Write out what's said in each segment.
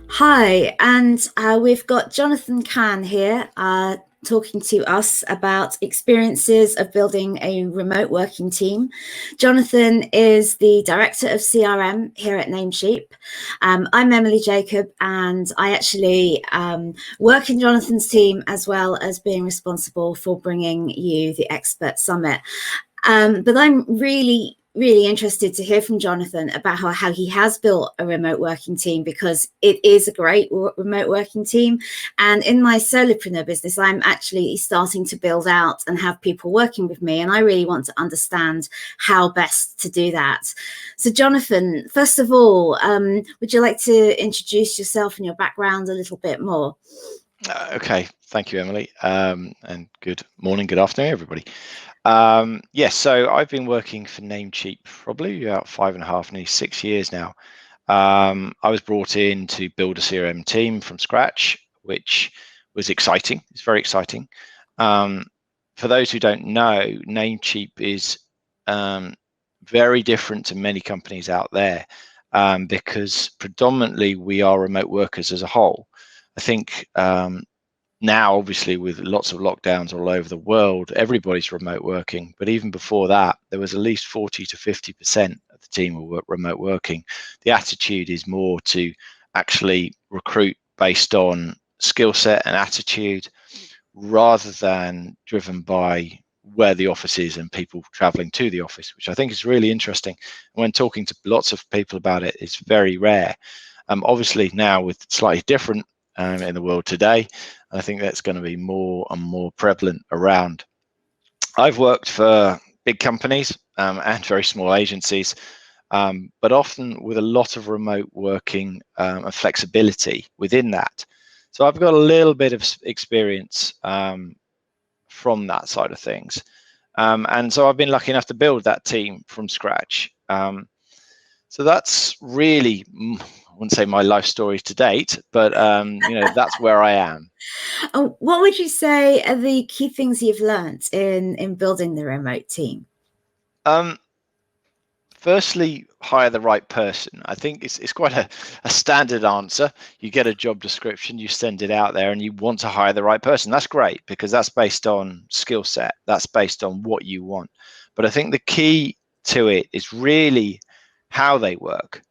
Hi, and we've got Jonathan Can here talking to us about experiences of building a remote working team. Jonathan is the Director of CRM here at Namecheap. I'm Emily Jacob, and I actually work in Jonathan's team as well as being responsible for bringing you the Expert Summit. But I'm really interested to hear from Jonathan about how he has built a remote working team, because it is a great remote working team. And in my solopreneur business, I'm actually starting to build out and have people working with me. And I really want to understand how best to do that. So Jonathan, first of all, would you like to introduce yourself and your background a little bit more? Okay, thank you, Emily. And good morning, good afternoon, everybody. Yes, so I've been working for Namecheap probably about 5.5, nearly 6 years now. I was brought in to build a CRM team from scratch, which was exciting. It's very exciting. For those who don't know, Namecheap is very different to many companies out there, because predominantly we are remote workers as a whole. I think now, obviously, with lots of lockdowns all over the world, everybody's remote working. But even before that, there was at least 40 to 50% of the team were remote working. The attitude is more to actually recruit based on skill set and attitude, rather than driven by where the office is and people traveling to the office, which I think is really interesting. When talking to lots of people about it, it's very rare. Obviously, now with slightly different in the world today, I think that's going to be more and more prevalent around. I've worked for big companies and very small agencies, but often with a lot of remote working and flexibility within that. So I've got a little bit of experience from that side of things. And so I've been lucky enough to build that team from scratch. So that's really, I wouldn't say my life story to date, but that's where I am. What would you say are the key things you've learned in building the remote team? Firstly, hire the right person. I think it's quite a standard answer. You get a job description, you send it out there, and you want to hire the right person. That's great, because that's based on skill set. That's based on what you want. But I think the key to it is really how they work.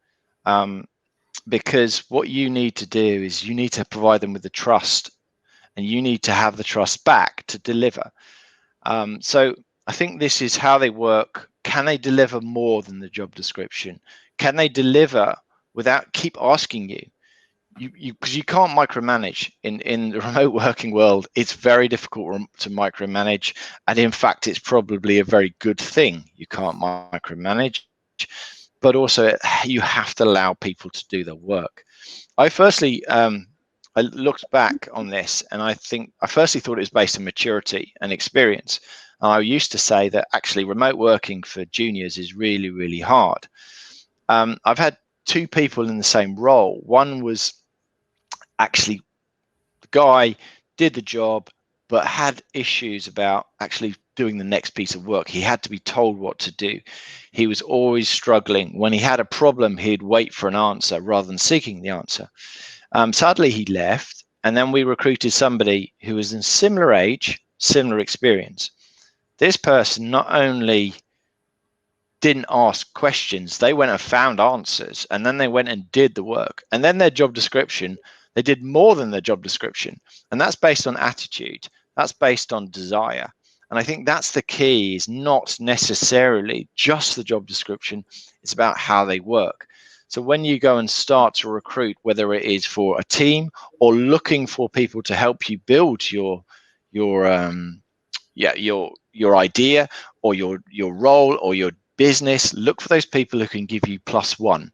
Because what you need to do is you need to provide them with the trust, and you need to have the trust back to deliver. So I think this is how they work. Can they deliver more than the job description? Can they deliver without keep asking you? Because you can't micromanage in the remote working world. It's very difficult to micromanage, and in fact, it's probably a very good thing you can't micromanage. But also, you have to allow people to do the work. I looked back on this, and I firstly thought it was based on maturity and experience. I used to say that actually remote working for juniors is really, really hard. I've had two people in the same role. One was actually the guy did the job, but had issues about actually doing the next piece of work. He had to be told what to do. He was always struggling. When he had a problem, he'd wait for an answer rather than seeking the answer. Sadly, he left, and then we recruited somebody who was in similar age, similar experience. This person not only didn't ask questions, they went and found answers, and then they went and did the work. And then their job description, they did more than their job description. And that's based on attitude. That's based on desire. And I think that's the key, is not necessarily just the job description. It's about how they work. So when you go and start to recruit, whether it is for a team or looking for people to help you build your idea or your role or your business, look for those people who can give you +1,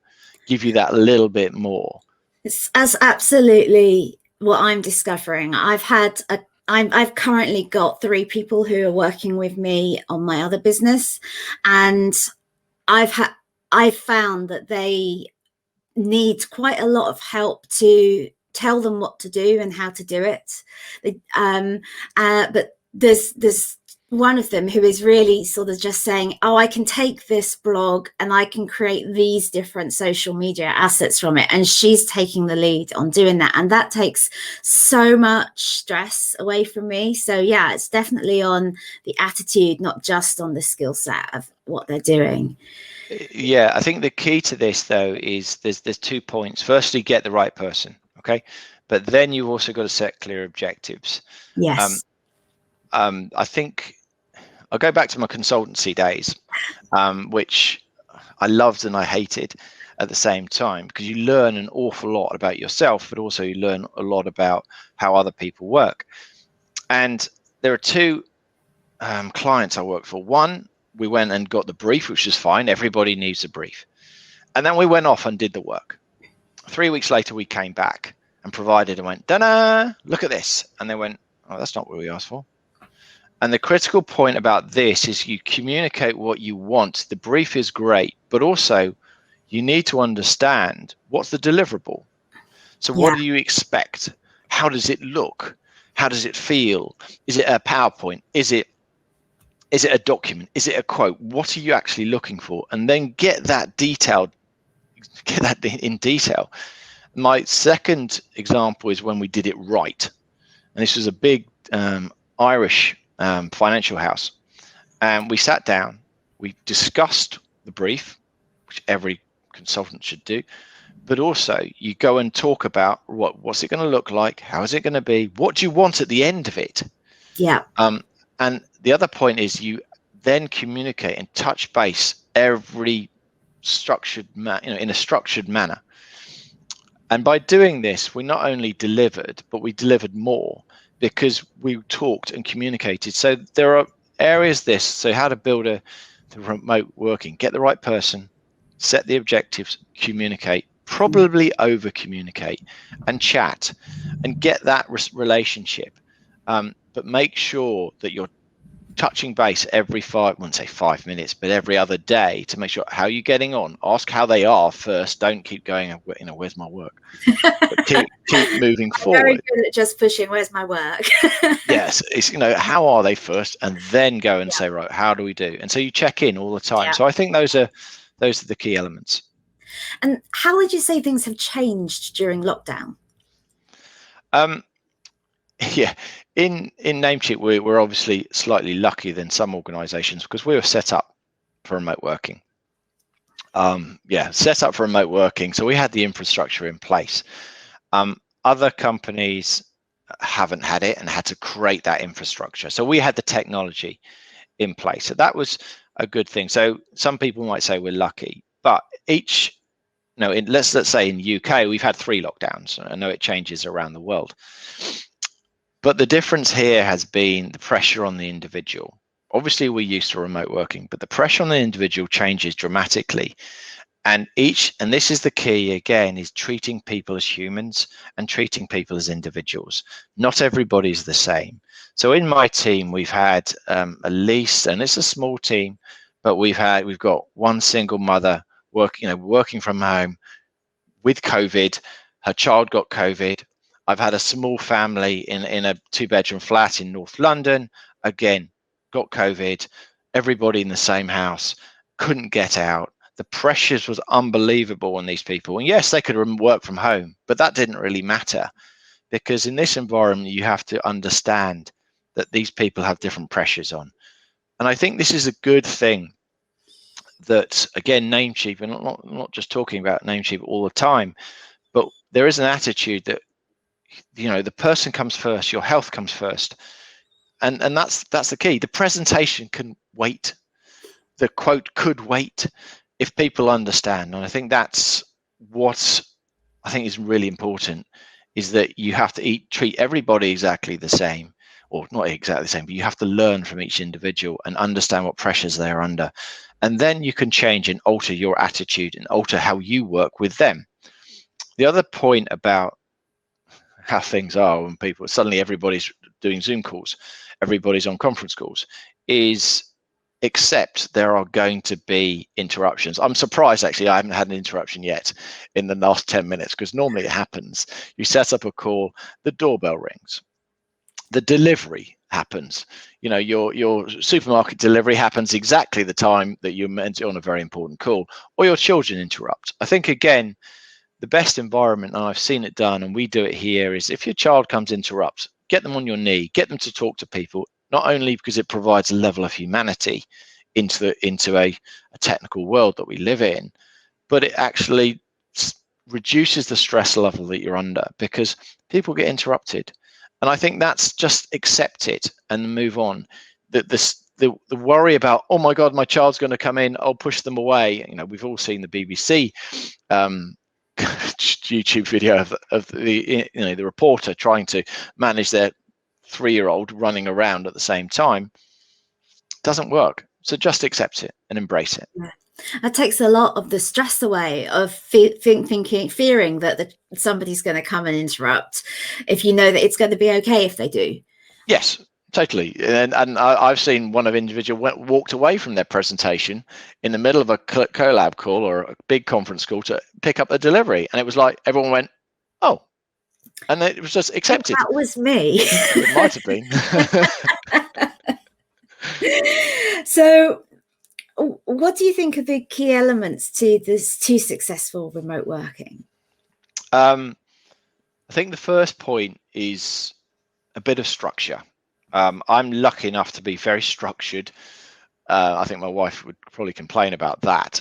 give you that little bit more. That's absolutely what I'm discovering. I've currently got 3 people who are working with me on my other business, and I've found that they need quite a lot of help to tell them what to do and how to do it. But there's one of them who is really sort of just saying, oh, I can take this blog and I can create these different social media assets from it. And she's taking the lead on doing that. And that takes so much stress away from me. So yeah, it's definitely on the attitude, not just on the skill set of what they're doing. Yeah, I think the key to this though is there's 2 points. Firstly, get the right person, okay? But then you've also got to set clear objectives. Yes. I think I'll go back to my consultancy days, which I loved and I hated at the same time, because you learn an awful lot about yourself, but also you learn a lot about how other people work. And there are 2 clients I worked for. One, we went and got the brief, which is fine. Everybody needs a brief. And then we went off and did the work. 3 weeks later, we came back and provided and went, da-da, look at this. And they went, oh, that's not what we asked for. And the critical point about this is you communicate what you want. The brief is great, but also you need to understand what's the deliverable. So what do you expect? How does it look? How does it feel? Is it a PowerPoint? Is it a document? Is it a quote? What are you actually looking for? And then get that in detail. My second example is when we did it right. And this was a big Irish financial house. And we sat down, we discussed the brief, which every consultant should do, but also you go and talk about what's it going to look like? How is it going to be? What do you want at the end of it? Yeah. And the other point is you then communicate and touch base every structured, in a structured manner. And by doing this, we not only delivered, but we delivered more because we talked and communicated. So there are areas so how to build the remote working, get the right person, set the objectives, communicate, probably over communicate and chat and get that relationship. But make sure that you're touching base every I wouldn't say 5 minutes, but every other day to make sure how you're getting on. Ask how they are first. Don't keep going, where's my work? But keep moving forward. Very good at just pushing, where's my work? Yes, it's, how are they first, and then go and say, right, how do we do? And so you check in all the time. Yeah. So I think those are the key elements. And how would you say things have changed during lockdown? Yeah, in Namecheap, we're obviously slightly lucky than some organizations because we were set up for remote working. Set up for remote working. So we had the infrastructure in place. Other companies haven't had it and had to create that infrastructure. So we had the technology in place. So that was a good thing. So some people might say we're lucky, but let's say in the UK, we've had 3 lockdowns. I know it changes around the world. But the difference here has been the pressure on the individual. Obviously, we're used to remote working, but the pressure on the individual changes dramatically. And this is the key again, is treating people as humans and treating people as individuals. Not everybody's the same. So in my team, we've had at least, and it's a small team, but we've got one single mother working from home with COVID. Her child got COVID. I've had a small family in a 2-bedroom flat in North London. Again, got COVID. Everybody in the same house, couldn't get out. The pressures was unbelievable on these people. And yes, they could work from home, but that didn't really matter because in this environment, you have to understand that these people have different pressures on. And I think this is a good thing that, again, Namecheap, and not just talking about Namecheap all the time, but there is an attitude that the person comes first, your health comes first, and that's the key. The presentation can wait, the quote could wait if people understand. And I think that's what I think is really important, is that you have to treat everybody exactly the same, or not exactly the same, but you have to learn from each individual and understand what pressures they're under, and then you can change and alter your attitude and alter how you work with them. The other point about how things are when everybody's doing Zoom calls, everybody's on conference calls, is accept there are going to be interruptions. I'm surprised actually I haven't had an interruption yet in the last 10 minutes because normally it happens. You set up a call, the doorbell rings. the delivery happens. Your supermarket delivery happens exactly the time that you're meant to on a very important call, or your children interrupt. I think, again, the best environment, and I've seen it done, and we do it here, is if your child comes to interrupt, get them on your knee, get them to talk to people, not only because it provides a level of humanity into a technical world that we live in, but it actually reduces the stress level that you're under, because people get interrupted. And I think that's just accept it and move on. The worry about, oh my God, my child's going to come in, I'll push them away. We've all seen the BBC YouTube video of the reporter trying to manage their 3-year-old running around at the same time. Doesn't work. So just accept it and embrace it. Yeah. It takes a lot of the stress away of fearing that somebody's going to come and interrupt, if you know that it's going to be okay if they do. Yes, totally. And I've seen one of individual walked away from their presentation in the middle of a collab call or a big conference call to pick up a delivery, and it was like everyone went, "Oh," and it was just accepted. That was me. It might have been. So, what do you think are the key elements to successful remote working? I think the first point is a bit of structure. I'm lucky enough to be very structured. I think my wife would probably complain about that,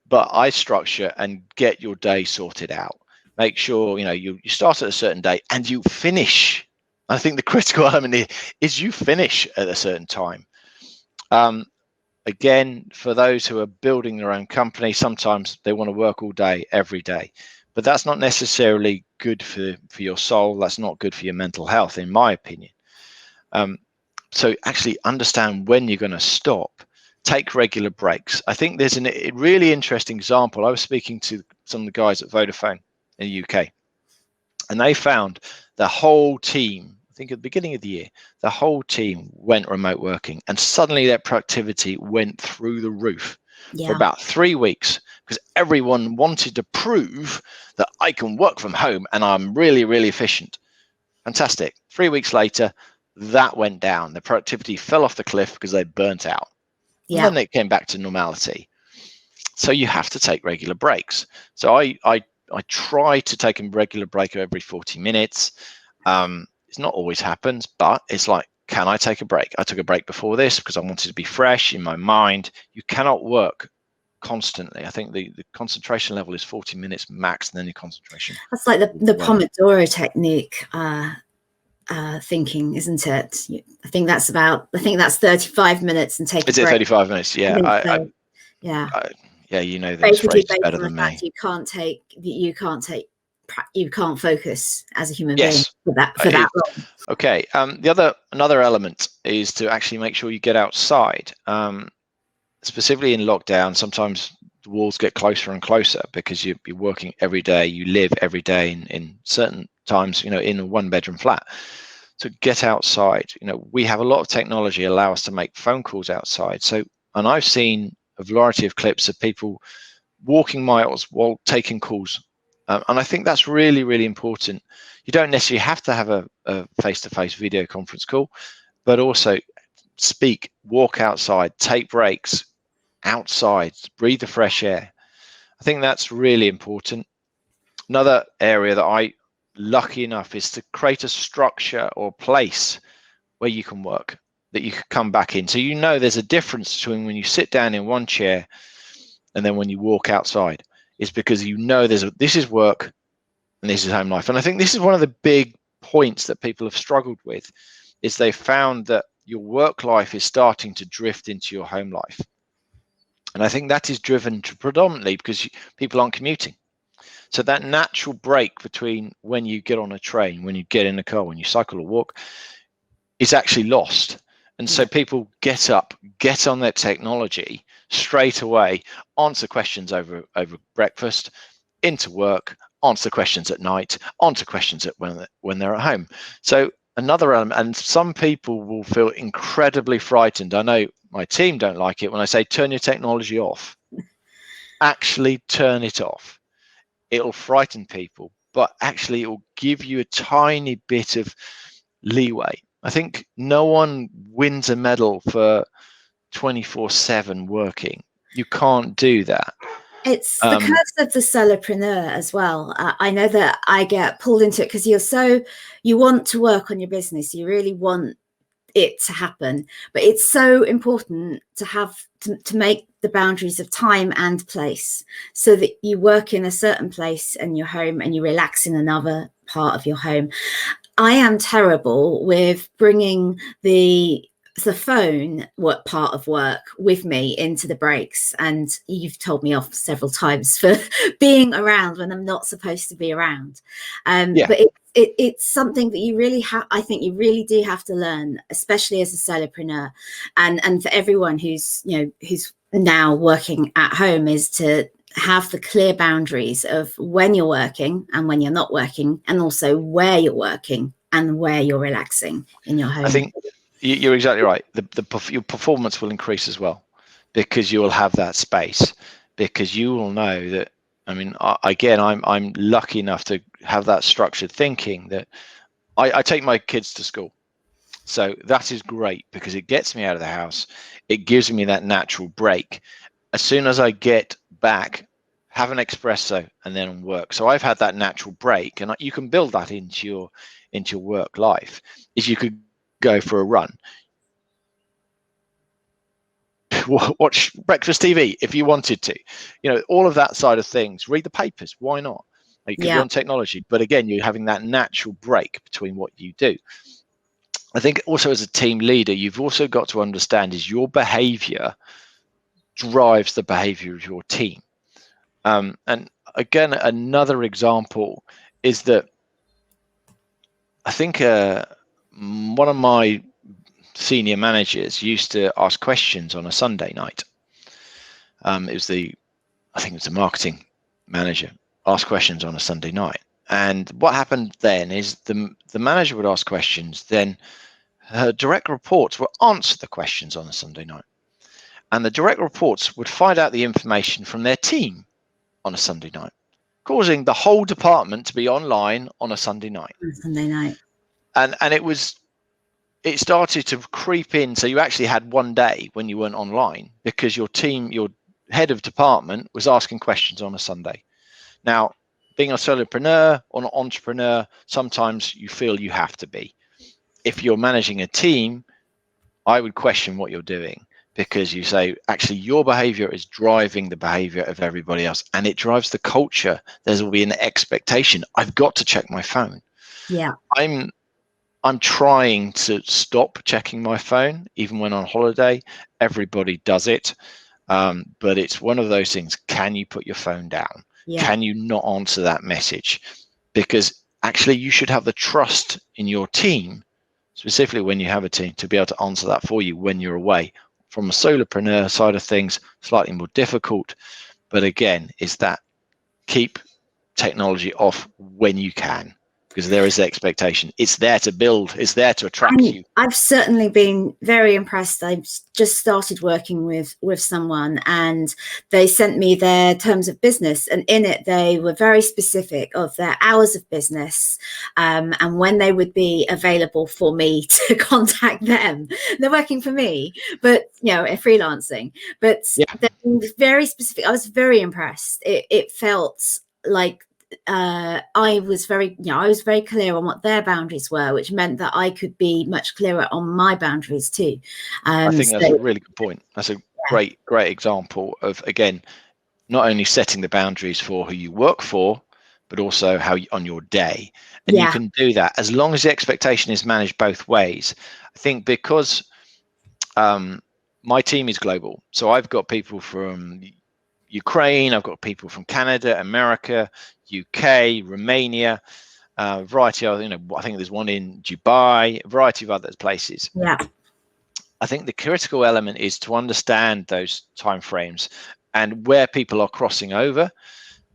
but I structure and get your day sorted out. Make sure you start at a certain day and you finish. I think the critical element is you finish at a certain time. Again, for those who are building their own company, sometimes they want to work all day, every day, but that's not necessarily good for your soul. That's not good for your mental health, in my opinion. So actually understand when you're going to stop. Take regular breaks. I think there's a really interesting example. I was speaking to some of the guys at Vodafone in the UK, and they found the whole team, I think at the beginning of the year, the whole team went remote working, and suddenly their productivity went through the roof for about 3 weeks, because everyone wanted to prove that I can work from home and I'm really, really efficient. Fantastic. 3 weeks later, that went down. The productivity fell off the cliff because they burnt out. And then it came back to normality. So you have to take regular breaks. So I try to take a regular break every 40 minutes. It's not always happens, but it's like, can I take a break? I took a break before this because I wanted to be fresh in my mind. You cannot work constantly. I think the concentration level is 40 minutes max, and then your concentration. That's like the Pomodoro technique thinking, isn't it? I think that's 35 minutes and take a break. Is it 35 minutes? Yeah. Yeah, you know those phrases better than me. You can't focus as a human being for that long. Okay. Another element is to actually make sure you get outside. Specifically in lockdown, sometimes the walls get closer and closer because you're working every day. You live every day in certain times, in a 1-bedroom flat. So get outside. We have a lot of technology allow us to make phone calls outside. And I've seen a variety of clips of people walking miles while taking calls. And I think that's really, really important. You don't necessarily have to have a face-to-face video conference call, but also speak, walk outside, take breaks outside, breathe the fresh air. I think that's really important. Another area that I lucky enough is to create a structure or place where you can work, that you can come back in. So there's a difference between when you sit down in one chair and then when you walk outside. Is because this is work and this is home life. And I think this is one of the big points that people have struggled with, is they found that your work life is starting to drift into your home life. And I think that is driven predominantly because people aren't commuting. So that natural break between when you get on a train, when you get in a car, when you cycle or walk, is actually lost. And so people get up, get on their technology straight away, answer questions over breakfast, into work, answer questions at night, answer questions when they're at home. So another element, and some people will feel incredibly frightened. I know my team don't like it when I say turn your technology off. Actually turn it off. It'll frighten people, but actually it will give you a tiny bit of leeway. I think no one wins a medal for 24/7 working. You can't do that. It's the curse of the solopreneur as well. I know that I get pulled into it because you want to work on your business. You really want it to happen, but it's so important to have to make the boundaries of time and place, so that you work in a certain place in your home and you relax in another part of your home. I am terrible with bringing the phone part of work with me into the breaks, and you've told me off several times for being around when I'm not supposed to be around. But it's something that you really I think you really do have to learn, especially as a solopreneur, and for everyone who's now working at home, is to have the clear boundaries of when you're working and when you're not working, and also where you're working and where you're relaxing in your home. I think you're exactly right. Your performance will increase as well, because you will have that space, because you will know that. I mean, again, I'm lucky enough to have that structured thinking that I take my kids to school. So that is great, because it gets me out of the house. It gives me that natural break. As soon as I get back, have an espresso and then work. So I've had that natural break, and you can build that into your work life. Is you could go for a run, watch breakfast TV if you wanted to, all of that side of things. Read the papers, why not? You could be on technology, but again, you're having that natural break between what you do. I think also as a team leader, you've also got to understand is your behavior drives the behavior of your team. And again, another example is that I think one of my senior managers used to ask questions on a Sunday night. I think it was the marketing manager, asked questions on a Sunday night. And what happened then is the manager would ask questions, then her direct reports would answer the questions on a Sunday night. And the direct reports would find out the information from their team on a Sunday night, causing the whole department to be online on a Sunday night. And it started to creep in. So you actually had one day when you weren't online because your head of department was asking questions on a Sunday. Now, being a solopreneur or an entrepreneur, sometimes you feel you have to be. If you're managing a team, I would question what you're doing, because you say, actually, your behavior is driving the behavior of everybody else, and it drives the culture. There will be an expectation. I've got to check my phone. Yeah. I'm trying to stop checking my phone, even when on holiday. Everybody does it. But it's one of those things. Can you put your phone down? Yeah. Can you not answer that message? Because actually you should have the trust in your team, specifically when you have a team, to be able to answer that for you when you're away. From a solopreneur side of things, slightly more difficult. But again, is that keep technology off when you can, because there is the expectation. It's there to build. It's there to attract you. I've certainly been very impressed. I've just started working with someone, and they sent me their terms of business, and in it they were very specific of their hours of business, and when they would be available for me to contact them. They're working for me, but freelancing. But they're very specific. I was very impressed. It felt like I was very clear on what their boundaries were, which meant that I could be much clearer on my boundaries too. I think that's a really good point. That's a great example of, again, not only setting the boundaries for who you work for, but also how on your day. And you can do that as long as the expectation is managed both ways. I think because my team is global, so I've got people from Ukraine, I've got people from Canada, America, UK, Romania, a variety of, I think there's one in Dubai, a variety of other places. Yeah. I think the critical element is to understand those timeframes and where people are crossing over,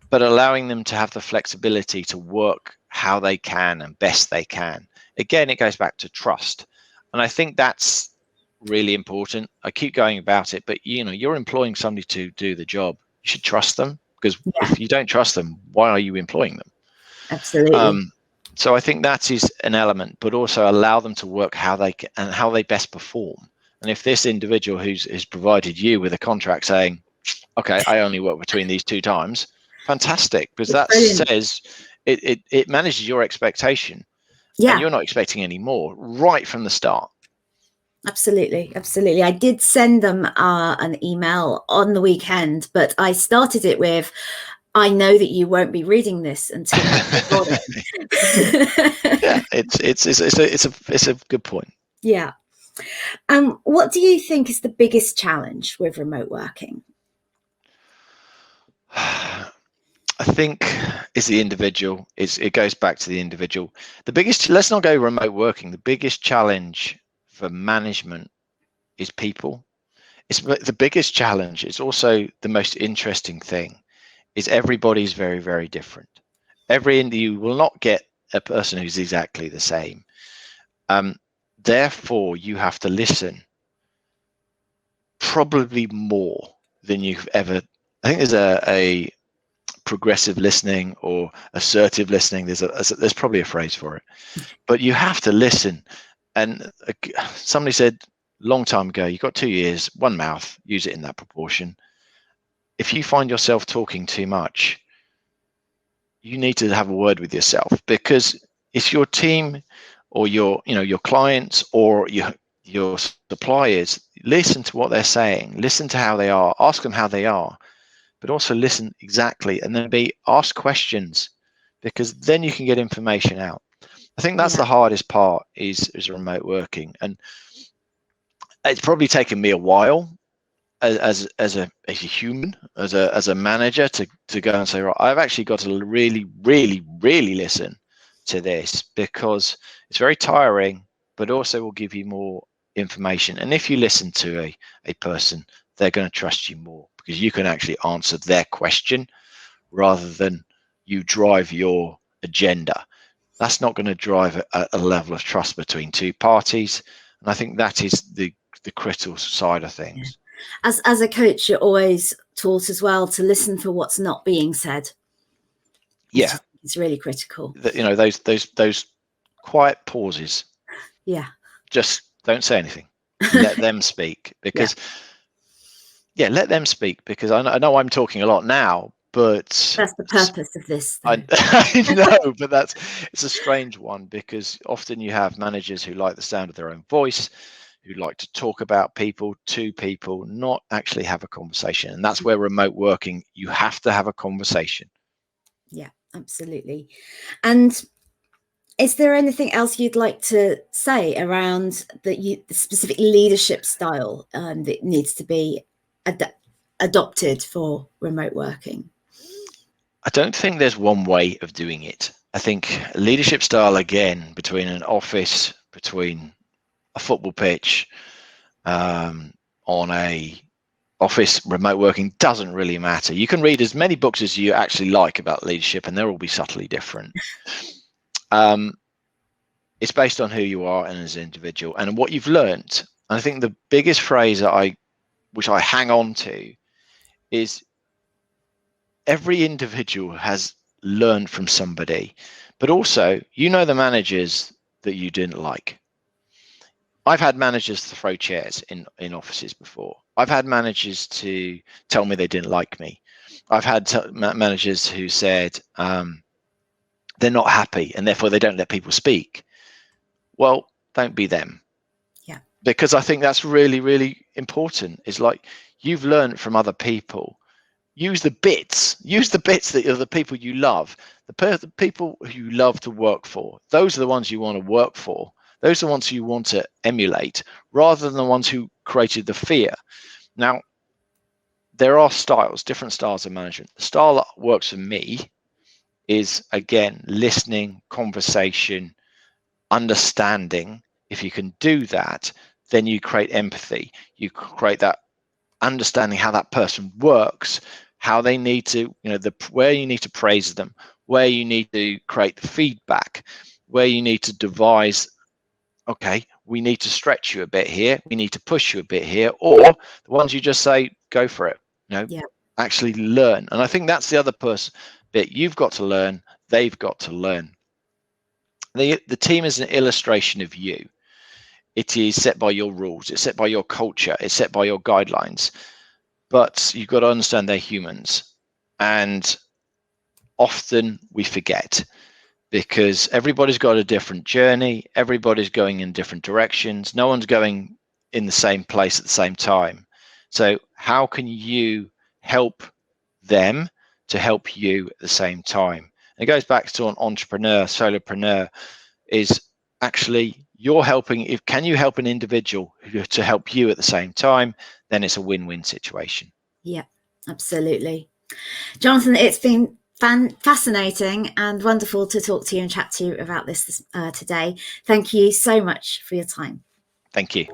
but allowing them to have the flexibility to work how they can and best they can. Again, it goes back to trust. And I think that's really important. I keep going about it, but you're employing somebody to do the job. You should trust them, because if you don't trust them, why are you employing them? Absolutely. So I think that is an element, but also allow them to work how they can, and how they best perform. And if this individual who's provided you with a contract saying, okay, I only work between these 2 times, fantastic, because that says it manages your expectation. Yeah. And you're not expecting any more right from the start. Absolutely. I did send them an email on the weekend, but I started it with, I know that you won't be reading this until I've got it. Yeah, it's a good point. Yeah. What do you think is the biggest challenge with remote working? I think is the individual. It goes back to the individual. Let's not go remote working. The biggest challenge for management is people. It's the biggest challenge. It's also the most interesting thing. Is everybody's very, very different. You will not get a person who's exactly the same. Therefore, you have to listen probably more than you've ever. I think there's a progressive listening or assertive listening. There's probably a phrase for it, but you have to listen. And somebody said long time ago, you've got 2 ears, 1 mouth, use it in that proportion. If you find yourself talking too much, you need to have a word with yourself, because if your team or your clients or your suppliers, listen to what they're saying, listen to how they are, ask them how they are, but also listen exactly, and then ask questions, because then you can get information out. I think that's the hardest part is remote working, and it's probably taken me a while as a human, as a manager, to go and say, right, I've actually got to really, really, really listen to this, because it's very tiring, but also will give you more information. And if you listen to a person, they're going to trust you more, because you can actually answer their question rather than you drive your agenda. That's not going to drive a level of trust between 2 parties. And I think that is the critical side of things. As a coach, you're always taught as well to listen for what's not being said. Yeah, it's really critical. Those quiet pauses. Yeah. Just don't say anything. Let them speak, because let them speak, because I know I'm talking a lot now, but that's the purpose of this. I know, but it's a strange one, because often you have managers who like the sound of their own voice, who like to talk about people to people, not actually have a conversation. And that's where remote working, you have to have a conversation. Yeah, absolutely. And is there anything else you'd like to say around the specific leadership style that needs to be adopted for remote working? I don't think there's one way of doing it. I think leadership style, again, between an office, between a football pitch, on a office, remote working, doesn't really matter. You can read as many books as you actually like about leadership, and they'll all be subtly different. It's based on who you are and as an individual and what you've learned. And I think the biggest phrase which I hang on to is, every individual has learned from somebody, but also, the managers that you didn't like. I've had managers to throw chairs in offices before. I've had managers to tell me they didn't like me. I've had managers who said they're not happy and therefore they don't let people speak. Well, don't be them. Yeah. Because I think that's really, really important. It's like, you've learned from other people. Use the bits that are the people you love, the people who you love to work for. Those are the ones you want to work for. Those are the ones you want to emulate, rather than the ones who created the fear. Now, there are different styles of management. The style that works for me is, again, listening, conversation, understanding. If you can do that, then you create empathy. You create that understanding how that person works, how they need to, where you need to praise them, where you need to create the feedback, where you need to devise, okay, we need to stretch you a bit here, we need to push you a bit here, or the ones you just say, go for it, actually learn. And I think that's the other bit. You've got to learn, they've got to learn. The team is an illustration of you. It is set by your rules, it's set by your culture, it's set by your guidelines, but you've got to understand they're humans. And often we forget, because everybody's got a different journey, everybody's going in different directions, no one's going in the same place at the same time. So how can you help them to help you at the same time? And it goes back to an entrepreneur, solopreneur, is actually you're helping. Can you help an individual to help you at the same time? Then it's a win-win situation. Yeah, absolutely. Jonathan, it's been fascinating and wonderful to talk to you and chat to you about this today. Thank you so much for your time. Thank you.